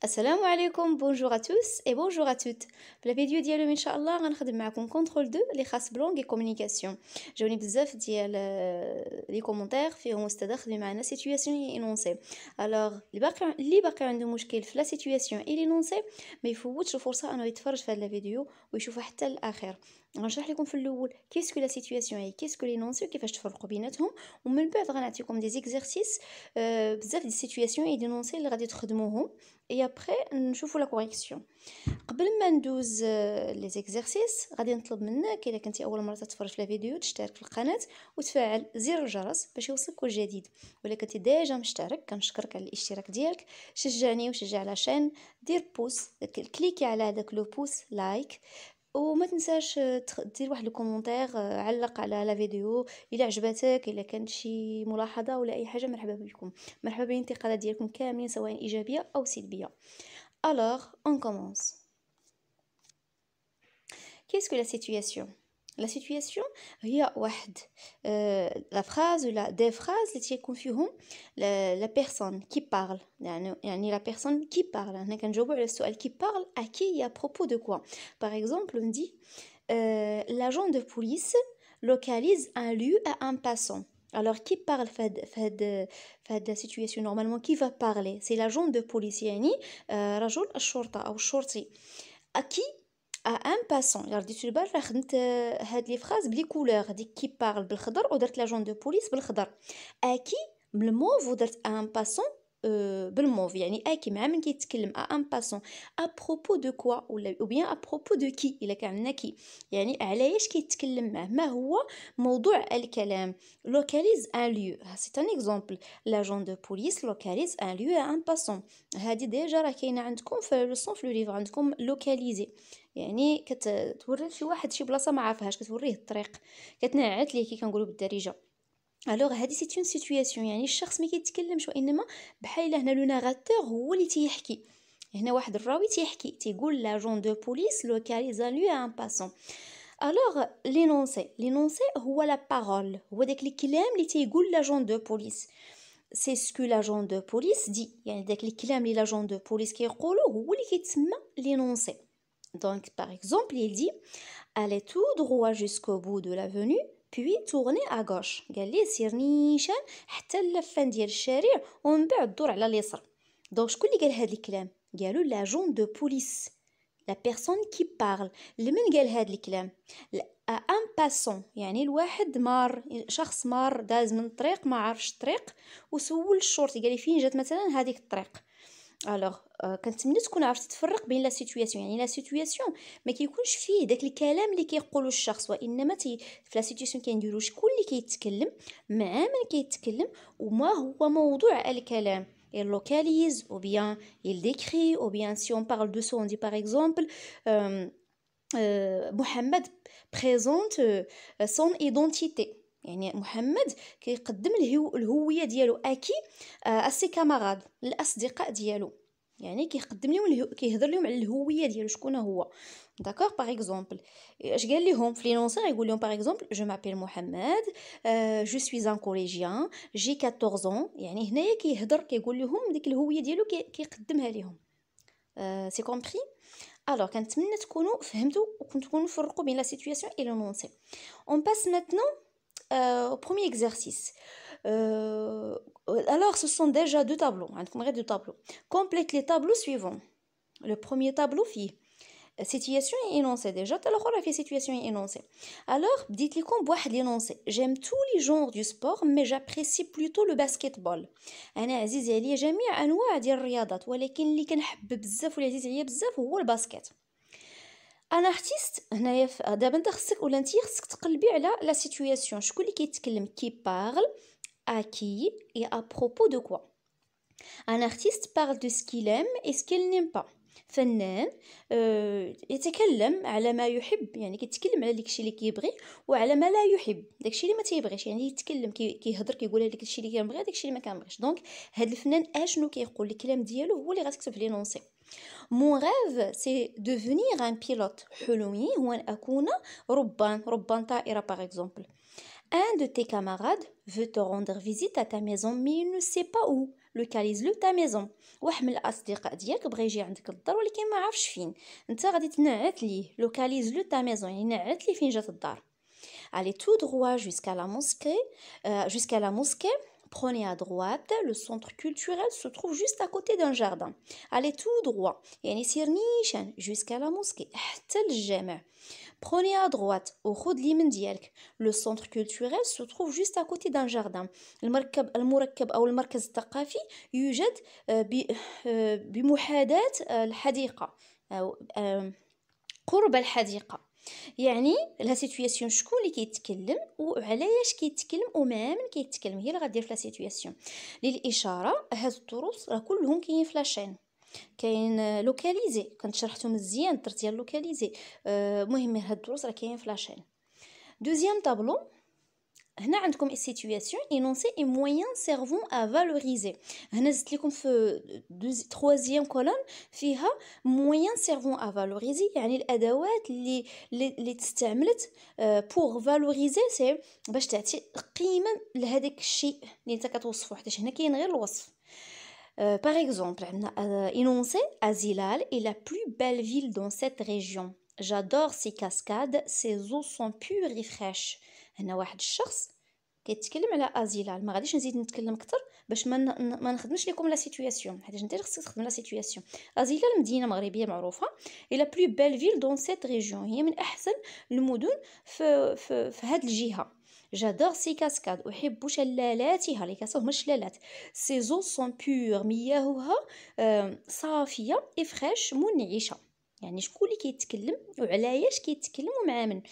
Assalamu alaikum, bonjour à tous et bonjour à toutes. في الفيديو ديالو ان شاء الله غنخدم معكم كنترول 2 اللي خاص بلونغ كومونيكاسيون. جاوني بزاف ديال لي كومونتير فيهم استاذه خدمي معنا سيتوياسيون اينونسي. الوغ اللي باقي عنده مشكل في لا سيتوياسيون اينونسي ما يفوتش الفرصه انه يتفرج في هذا الفيديو ويشوفها حتى الاخر. غنشرح لكم في الاول كيسكو لا سيتوياسيون اي كيسكو لينونسي وكيفاش تفرقوا بيناتهم، ومن بعد غنعطيكم دي زيكزارسيس بزاف دي سيتوياسيون اي دينونسي اللي غادي تخدموهم et après نشوفوا لا كوريكسيون. قبل ما ندوز لي زيكزارسيس غادي نطلب منك الا كنتي اول مره تتفرج في الفيديو تشترك في القناه وتفعل زر الجرس باش يوصلك كل جديد، ولا كنتي ديجا مشترك كنشكرك على الاشتراك ديالك. شجعني وشجع لاشين، دير بوس، كليكي على هذاك لو بوس لايك، وما تنساش دير واحد الكومونتير، علق على لا فيديو الا عجبتك، الا كانت شي ملاحظه ولا اي حاجه مرحبا بكم، مرحبا بالانتقادات ديالكم كاملين سواء ايجابيه او سلبيه. Alors on commence. Qu'est-ce que la situation? La situation هي واحد la phrase ou des phrases اللي تيكون فيهم la personne qui parle، يعني la personne qui parle. هنا كنجاوبوا على السؤال qui parle à qui et à propos de quoi. Par exemple on dit l'agent de police localise un lieu à un passant. Alors qui parle في la situation normalement qui va parler c'est l'agent de police يعني رجل الشرطة أو الشرطي. à qui à un passant. يعني رديتو البال خدمت هاد لي فراز بلي كولور، هذيك كي بارل بالخضر ودرت لاجون دو بوليس بالخضر، اكي بالموف ودرت ان باسون بالموف، يعني اكي مع من كيتكلم ان باسون ابروبو دو كوا ولا او بيان ابروبو دو كي الا كان عندنا كي، يعني علاش كيتكلم معه، ما هو موضوع الكلام. لوكاليز ان ليو سي ان اكزامبل، لاجون دو بوليس لوكاليز ان ليو ان باسون. هذه ديجا راه كاينه عندكم في لو في لو ليفر، عندكم لوكاليزي يعني كتوري شي واحد شي بلاصه ما عارفهاش، كتوريه الطريق، كتنعت ليه كي كنقولوا بالدارجه. الوغ هذه سي اون سيتوياسيون، يعني الشخص ما كيتكلمش وانما بحال هنا لو ناراتور هو اللي تيحكي. هنا واحد الراوي تيحكي تيقول لاجون دو بوليس لوكاليز لو ان باسون. الوغ لينونسي هو لا بارول، هو داك الكلام اللي تيقول لاجون دو بوليس. سي سكو لاجون دو بوليس دي، يعني داك الكلام اللي لاجون دو بوليس كيقولو هو اللي كيتسمى لينونسي. Donc, par exemple, il dit allez tout droit jusqu'au bout de l'avenue puis tournez à gauche. قال لي سير نيشان حتى اللفان ديال الشارع ومن بعد دور على اليسار. دونك شكون اللي قال هذا الكلام؟ قالوا لاجون دو بوليس، لا بيرسون كي بارل. لمن قال هذا الكلام؟ ان باسون، يعني الواحد مار، شخص مار داز من الطريق ما عارفش الطريق وسول الشرطي قال لي فين جات مثلا هذيك الطريق. الوغ كنتمنى تكون عرفتي تفرق بين لا سيتوياسيون، يعني لا سيتوياسيون ما كيكونش فيه داك الكلام اللي كيقولوا الشخص، وانما في لا سيتوياسيون كنديروا شكون اللي كيتكلم مع من كيتكلم وما هو موضوع الكلام. Il localise ou bien il décrit ou bien si on parle de ça on dit par exemple Mohamed présente son identité، يعني محمد كيقدم الهويه ديالو اكي اسي كاماراد الاصدقاء ديالو، يعني كيقدم لهم كيهضر لهم على الهويه ديالو شكون هو. داكوغ باغ اكزومبل اش قال لهم في لينونسير؟ يقول لهم باغ اكزومبل جو مابيل محمد جو سوي ان كوليجيان جي 14 ans، يعني هنايا كيهضر كيقول لهم ديك الهويه ديالو كيقدمها لهم. سي كومبري؟ Alors, كنتمنى تكونوا فهمتوا وكنتوا فرقوا بين لا سيتوياسيون et l'énoncé. On passe maintenant au premier exercice. Alors, ce sont déjà deux tableaux. عندكم غير deux tableaux. Complète les tableaux suivants. Le premier tableau فيه situation et énoncé déjà. الاخر فيه situation et énoncé. Alors, بديت لكم بواحد l'énoncé. J'aime tous les genres du sport mais j'apprécie plutôt le basketball. انا عزيز عليا جميع انواع ديال الرياضات ولكن اللي كنحب بزاف واللي عزيز عليا بزاف هو الباسكت. انا ارتيست هنايا دابا انت خصك ولا انت خصك تقلبي على لا سيتوياسيون، شكون اللي كيتكلم كي بارل à qui et à propos de quoi. Un artiste parle de ce qu'il aime et ce qu'il n'aime pas. فنان يتكلم على ما يحب، يعني كيتكلم على داكشي اللي كيبغي وعلى ما لا يحب، داكشي اللي ما تيبغيش، يعني يتكلم كيهضر كيقول لك داكشي اللي كنبغي داكشي اللي ما كنبغيش. دونك هاد الفنان اشنو كيقول؟ الكلام ديالو هو اللي غتكتب في لينونسي. Mon rêve c'est devenir un pilote. حلمي هو ان اكون ربان طائره par exemple. Un de tes camarades veut te rendre visite à ta maison mais il ne sait pas où. localise le ta maison. واحد من الاصدقاء ديالك بغى يجي عندك للدار ولكن ما عرفش فين، انت غادي تنعت ليه localise le ta maison، يعني نعت ليه فين جات الدار. Allez tout droit jusqu'à la mosquée. Prenez à droite. Le centre culturel se trouve juste à côté d'un jardin. Allez tout droit. يعني سير نيشان jusqu'à la mosquée. حتى للجامع. Prenez à droite. وخذ اليمين ديالك. Le centre culturel se trouve juste à côté d'un jardin. المركب أو المركز الثقافي يوجد بمحاذاة الحديقة أو قرب الحديقة. يعني لا سيتوياسيون شكون اللي كيتكلم وعلاش كيتكلم ومع من كيتكلم، هي اللي غدير في لا سيتوياسيون. للاشاره هاد الدروس راه كلهم كاينين في لاشين، كاين لوكاليزي كنت شرحته مزيان درت ديال لوكاليزي. مهم هاد الدروس راه كاينين في لاشين. دوزيام طابلو، هنا عندكم السيتوياسيون énoncé et moyens servant à valoriser. هنا زدت لكم في troisième colonne فيها moyens servant à valoriser، يعني الادوات اللي تستعملت pour valoriser سي باش تعطي قيمه لهذاك الشيء اللي انت كتوصفه، حيت هنا كاين غير الوصف. par exemple عندنا énoncé Azilal est la plus belle ville dans cette région. J'adore ces cascades, ces eaux sont pures et fraîches. هنا واحد الشخص كيتكلم على ازيلال، ما غاديش نزيد نتكلم اكثر باش ما نخدمش لكم لا سيتوياسيون، حيت انت خصك تخدم لا سيتوياسيون. ازيلال مدينه مغربيه معروفه، اي لا بلو بيل فيل دون سيت ريجيون، هي من احسن المدن في هذه الجهه. جادور سي كاسكاد، احب شلالاتها، لي كاسو هما الشلالات. سيزو سون بور، مياهها صافيه، افريش منعشه. يعني شكون اللي كيتكلم وعلاش كيتكلم ومع من،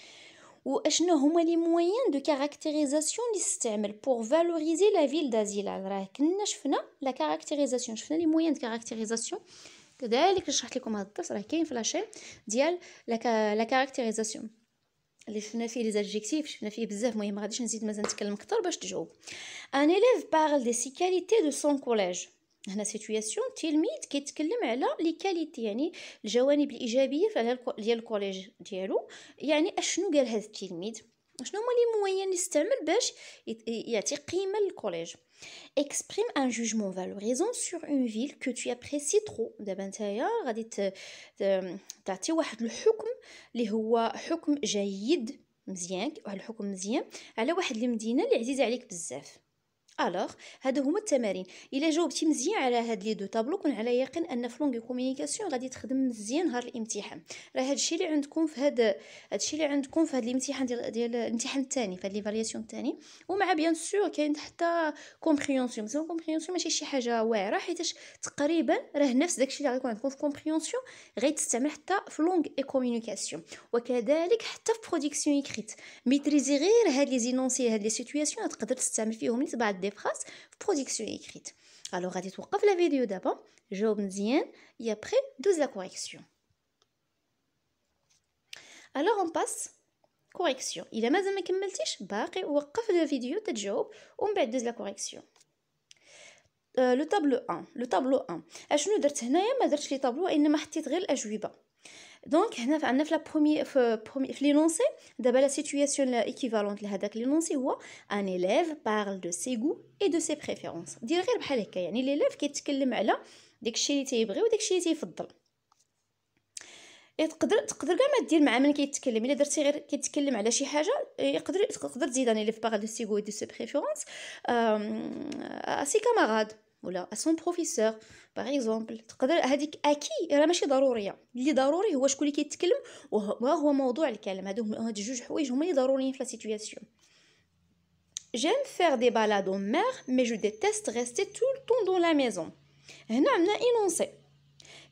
واشنو هما لي مويان دو كاركتيريزاسيون اللي استعمل بور فالوريزي لا فيل دازيلال. راه كنا شفنا لا كاركتيريزاسيون، شفنا لي مويان دو كاركتيريزاسيون، كذلك شرحت لكم هذا الدرس راه كاين في لاشين ديال لا كاركتيريزاسيون اللي شفنا فيه لي زادجيكتيف، شفنا فيه بزاف. مهم ما غاديش نزيد مازال نتكلم اكثر باش تجاوب. ان اليف بارل دي سي كاليتي دو سون كوليج. هنا سيتوياسيون تلميذ كيتكلم على لي كاليتي، يعني الجوانب الايجابيه ديال الكوليج ديالو. يعني اشنو قال هذا التلميذ، شنو هما لي موين اللي استعمل باش يعطي قيمه للكوليج. exprime un jugement valorisant sur une ville que tu apprécies trop. دابا نتايا غادي تعطي واحد الحكم اللي هو حكم جيد مزيان، واحد الحكم مزيان على واحد المدينه اللي عزيزه عليك بزاف. الوغ هادو هما التمارين. الا جاوبتي مزيان على هاد لي دو طابلو كون على يقين ان في لونغ كومونيكاسيون غادي تخدم مزيان نهار الامتحان. راه هادشي اللي عندكم في هادشي اللي عندكم في هاد الامتحان ديال الامتحان الثاني، في هاد ليفالياسيون الثاني. ومع بيان سور كاين حتى كومبريونسيون، بس كومبريونسيون ماشي شي حاجه واعره، حيتاش تقريبا راه نفس داكشي اللي غيكون عندكم في كومبريونسيون غيتستعمل حتى في لونغ كومونيكاسيون، وكذلك حتى في برودكسيون اكريت. ميتريزي غير هاد لي زينونسي، هاد لي سيتوياسيون تقدر تستعمل فيهم نيت بعد دي فراس في برودكسيون اكريت. الوغ غادي توقف لا فيديو دابا، جاوب مزيان et après دوز لا كوريكسيون. الوغ اون باس كوريكسيون. الا مازال ما كملتيش باقي وقف الفيديو تجاوب ومن بعد دوز لا كوريكسيون. لو طابلو 1 اشنو درت هنايا؟ ما درتش لي طابلو، انما حطيت غير الاجوبه. دونك هنا عندنا في لا بروميير في لينونسي دابا لا سيتوياسيون ايكيفالونت لهداك لينونسي هو ان élève parle de ses goûts et de ses préférences. دير غير بحال هكا، يعني ليليف كيتكلم على داكشي اللي تيبغي وداكشي اللي تيفضل. تقدر كاع ما دير مع من كيتكلم. الا درتي غير كيتكلم على شي حاجه تقدر تزيد ان élève parle de ses goûts et de ses préférences à ses camarades ولا à son professeur باغ اكزومبل. تقدر هذيك اكي راه ماشي ضروريه، اللي ضروري هو شكون اللي كيتكلم وهو موضوع الكلام. هاد جوج حوايج هما اللي ضروريين في لا سيتوياسيون. j'aime faire des balades en mer mais je déteste rester tout le temps dans la maison. هنا عندنا énoncé،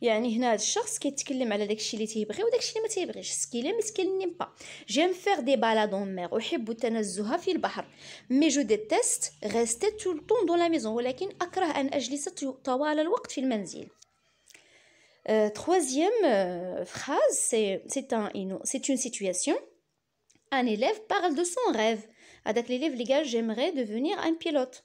يعني هنا هاد الشخص كيتكلم على داكشي اللي تيبغي وداكشي اللي ما تيبغيش. سكيلي مسكيني با j'aime faire des balades en mer، احب التنزه في البحر. mais je déteste rester tout le temps dans la maison، ولكن اكره ان اجلس طوال الوقت في المنزل. Troisième phrase, c'est une situation. Un élève parle de son rêve. هذاك l'élève اللي قال j'aimerais devenir un pilote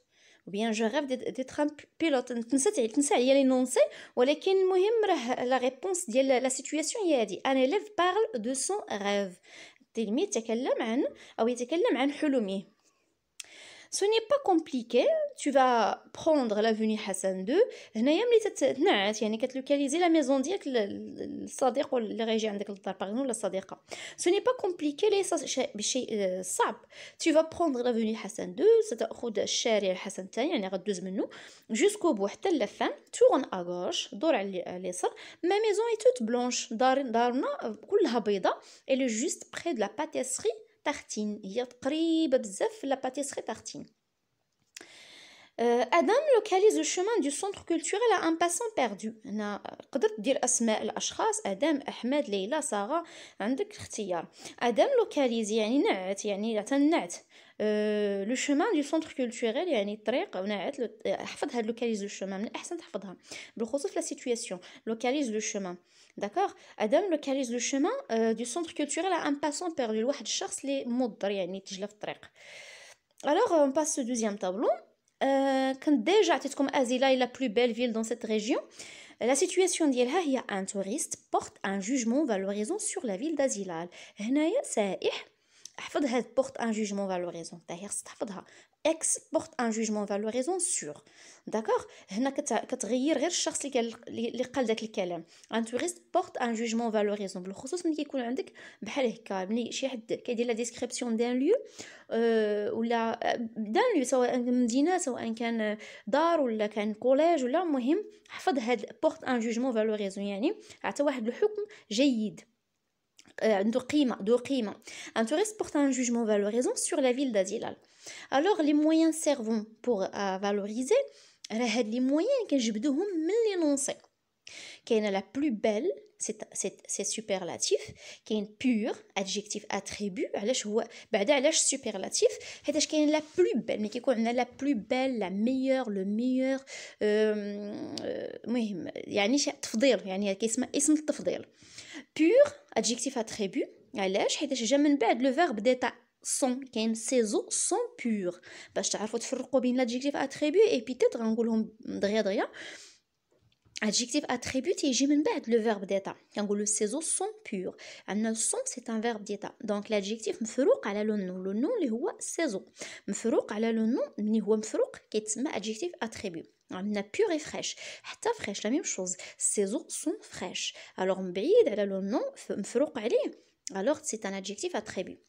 ou bien je rêve d'être un pilote. تنسى عليا لي نونسي، ولكن المهم راه لا ريبونس ديال لا سيتوياسيون هي هذه. un élève parle de son rêve، التلميذ تكلم عن او يتكلم عن حلمه. Ce n'est pas compliqué. Tu vas prendre l'avenue Hassan 2. هنايا ملي تتنعت يعني كتلوكاليزي لا ميزون ديالك الصديق اللي غيجي عندك للدار باغ ولا الصديقه. Ce n'est pas compliqué ليس بشيء صعب. Tu vas prendre l'avenue Hassan 2. ستأخذ الشارع الحسن الثاني يعني غدوز منه jusqu'au bout حتى لفان. Tourne à gauche. دور على اليسار. Ma maison est toute blanche. دارنا كلها بيضاء. Elle est juste près de la pâtisserie Tartine. هي قريبة بزاف لا pâtisserie Tartine. Adam localise le chemin du centre culturel à un passant perdu. هنا قدرت دير اسماء الاشخاص ادم احمد ليلى ساره عندك اختيار. ادم لوكاليز يعني نعت يعني تنعت لو chemin du centre culturel يعني الطريق ونعت احفظ هاد لوكاليز لو chemin من الاحسن تحفظها بالخصوص لا سيتوياسيون لوكاليز لو chemin داكوغ. ادم لوكاليز لو chemin du centre culturel à un passant perdu لواحد الشخص اللي مضر يعني تجلى في الطريق. alors on passe au deuxième tableau. كنت ديجا عطيتكم ازيلا la plus belle ville dans cette région. La situation ديالها هي un touriste porte un jugement valorisant sur la ville d'Azilal. هنايا سائح احفظ هاد porte un jugement valorisant تاهي خصك تحفظها اكس porte un jugement valorisant sur داكوغ. هنا كتغير غير الشخص اللي قال داك الكلام. ان توريست بورت ان جوجمون فالوريزون بالخصوص ملي كيكون عندك بحال هكا ملي شي حد كيدير لا ديسكريبسيون دان ليو ولا دان ليو سواء مدينه سواء كان دار ولا كان كوليج ولا المهم حفظ هاد بورت ان جوجمون فالوريزون يعني عطى واحد الحكم جيد عنده قيمه دو قيمه. ان توريست بورت ان جوجمون فالوريزون sur la ville d'Azilal. alors les moyens servant pour valoriser راه هاد لي موين كنجبدوهم من لي نونسي. كاينه لا بلو بيل سي سوبرلاتيف. كاين بور ادجيكتيف اتريبيو. علاش هو بعدا علاش سوبرلاتيف حيتاش كاين لا بلو بيل ملي كيكون عندنا لا بلو بيل لا ميور لو ميور المهم يعني شي تفضيل يعني كيسمى اسم التفضيل. بور ادجيكتيف اتريبيو علاش حيتاش جا من بعد لو فيرب ديتا سون. كاين سيزو سون بور باش تعرفوا تفرقوا بين لادجيكتيف اتريبيو اي بيتيت غنقولهم دغيا. adjectif attribut تيجي من بعد لو فيرب ديتا كنقولوا سيزو سون بور. عندنا سون سي ان فيرب ديتا دونك لادجيكتيف مفروق على لو نون. لو نون اللي هو سيزو مفروق على لو نون ملي هو مفروق كيتسمى adjectif attribut. عندنا بور اي فريش حتى فريش لا ميم شوز سيزو سون فريش. الوغ من بعيد على لو نون مفروق عليه alors c'est un adjectif attribut.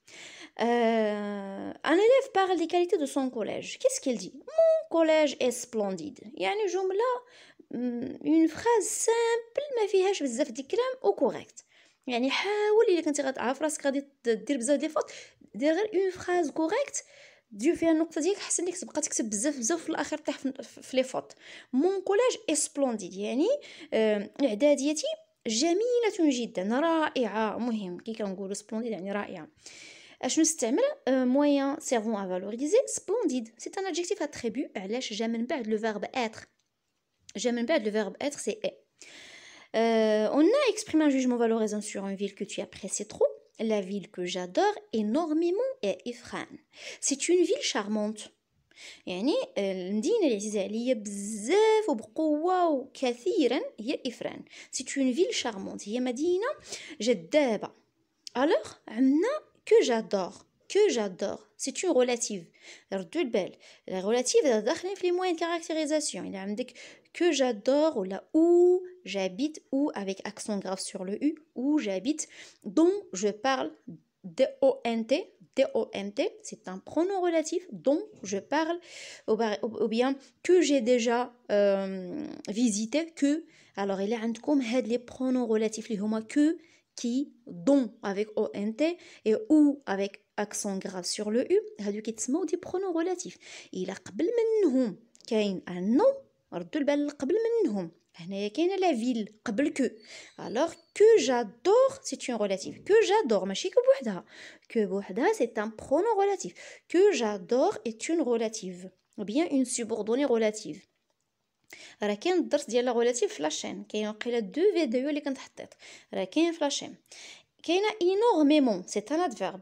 Un élève parle des qualités de son collège. Qu'est-ce qu'il dit? Mon collège est splendide. يعني جملة une phrase simple ما فيهاش بزاف ديال الكلام او كوريكت. يعني حاول الا كنتي غتعرف راسك غادي دير بزاف ديال فوت دير غير اون phrase كوريكت دير فيها النقطه ديالك حسن لك تبقى تكتب بزاف في الاخر طيح في لي فوت. مون كوليج اي سبلونديد يعني اعداديتي جميله جدا رائعه. مهم كي كنقولوا سبلونديد يعني رائعه. اش نستعمل موين سيرفون ا فالوريزي سبلونديد سي ان ادجيكتيف اتريبيو علاش جا من بعد لو فيرب اتر. جا من بعد le verbe être c'est est. On a exprimé un jugement valorisant sur une ville que tu apprécies trop. La ville que j'adore énormément est Ifrane. C'est une ville charmante. يعني المدينة اللي عزيزة عليا بزاف وبقوة وكثيرا هي إفران. C'est une ville charmante. هي مدينة جذابة. Alors عندنا que j'adore c'est une relative. ردوا البال la relative داخلين في les moyens de caractérisation. il عندك que j'adore ou la où j'habite ou avec accent grave sur le u où j'habite dont je parle DONT c'est un pronom relatif dont je parle ou bien que j'ai déjà visité que. alors il عندكم هاد les pronoms relatifs اللي هما que qui dont avec ONT et ou avec accent grave sur le U هادو كيتسموا دي pronoms relatifs. إلا قبل منهم كاين un nom ردوا البال قبل منهم هنايا كاينه لا فيل قبل كو. alors que j'adore c'est une relative. que j'adore ماشي كو بوحدها que بوحدها c'est un pronom relatif. que j'adore est une relative ou bien une subordonnée relative. راه كاين الدرس ديال لا ريلاتيف في لاشين كاين وقيله دو فيديو اللي كنت حطيت راه كاين في لاشين. كاينه انورميمون سي ان ادفيرب.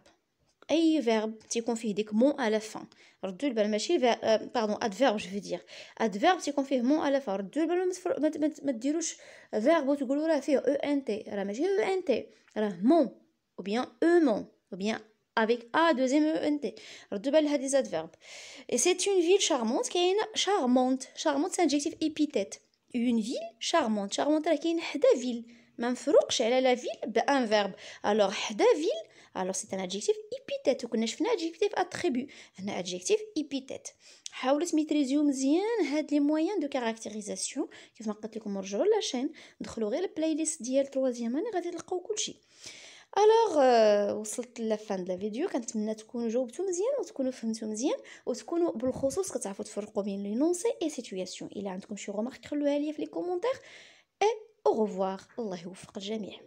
اي فيرب تيكون فيه ديك مون على فان ردوا البال ماشي باردون ادفيرب جو دير ادفيرب تيكون فيه مون على فان ردوا البال ما ديروش فيرب وتقولوا راه فيه او ان تي راه ماشي او ان تي راه مون او بيان او مون او بيان avec A deuxième ENT. ردوا بال هاد les adverbes. Et c'est une ville charmante كاينه charmante c'est un adjectif épithète. Une ville charmante راه كاين حدا ville ما نفرقش على la ville بان verbe. alors حدا ville alors c'est un adjectif épithète وكنا شفنا adjectif attribut هنا adjectif épithète. حاولوا تميتريزيو مزيان هاد لي مويان دو كاركتيريزاسيون كيف ما قلت لكم رجعوا لاشين دخلوا غير البلاي ليست ديال 3 اني غادي تلقاو كلشي. الوغ وصلت لفان د لا فيديو كنتمنى تكونوا جاوبتوا مزيان وتكونوا فهمتوا مزيان وتكونوا بالخصوص كتعرفوا تفرقوا بين لي نونسي اي سيتوياسيون. الا عندكم شي رومارك خلوها لي في لي كومونتير اي او ريفوار. الله يوفق الجميع.